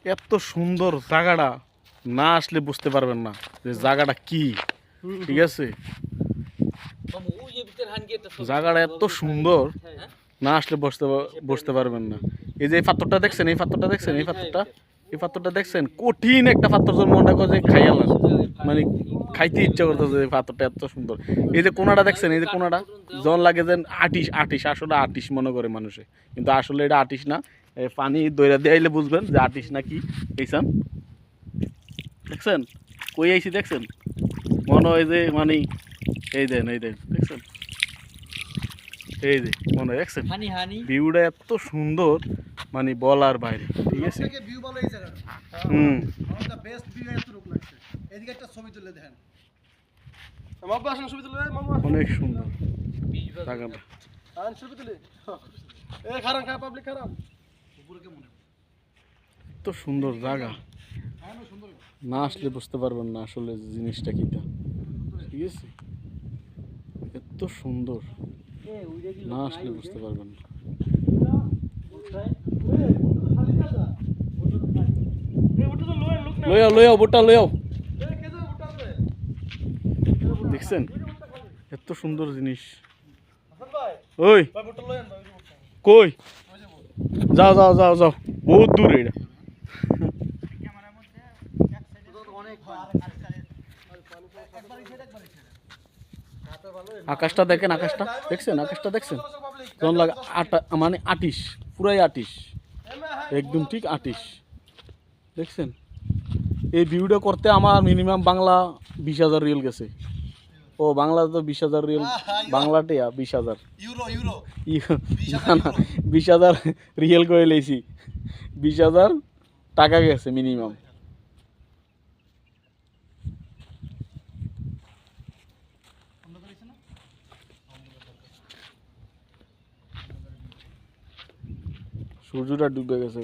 এত সুন্দর জায়গাটা না আসলে বুঝতে পারবেন না যে জায়গাটা কি। ঠিক আছে, জায়গাটা এত সুন্দর না আসলে বসতে পারবেন না। এই যে এই পাথরটা দেখছেন, এই পাথরটা দেখছেন, এই পাথরটা দেখছেন, কঠিন একটা পাথর, জন্য মনটা করে খাইয়ালাম, মানে খাইতে ইচ্ছা করতেছে। এই পাথরটা এত সুন্দর। এই যে কোনাটা দেখছেন, এই যে কোনাটা জন লাগে যেন আটিশ আটিশ, আসলে আটিশ মনে করে মানুষে, কিন্তু আসলে এটা আটিশ না। এই পানি দইরা দিয়ে বুঝবেন যে আটিশ না কি। এইসান দেখছেন, কই আইছি দেখছেন, মনে হয় যে মানে এই দেন দেখছেন, এই যে মনে হয় দেখছেন ভিউটা এত সুন্দর, মানে বলার বাইরে। ঠিক আছে, হুম, অনেক সুন্দর জায়গাটা। এত সুন্দর জায়গা, না আসলে বুঝতে পারবেন না আসলে জিনিসটা কিটা। ঠিক আছে, এত সুন্দর, না আসলে বুঝতে পারবেন না। লইয়াও বোটটা লইয়াও, দেখছেন এত সুন্দর জিনিস। ওই কই, যাও যাও যাও যাও, বহুত দূর এটা। আকাশটা দেখেন, আকাশটা দেখছেন, আকাশটা দেখছেন, কেমন লাগে, মানে আটিশ, পুরাই আটিশ, একদম ঠিক আটিশ। দেখছেন, এই ভিউটা করতে আমার মিনিমাম বাংলা 20,000 রিয়েল গেছে। ও বাংলা তো 20,000 রিয়েল, বাংলাতে 20,000 না না, 20,000 রিয়েল করে লেছি, 20,000 টাকা গেছে মিনিমাম। সূর্যটা ডুবে গেছে।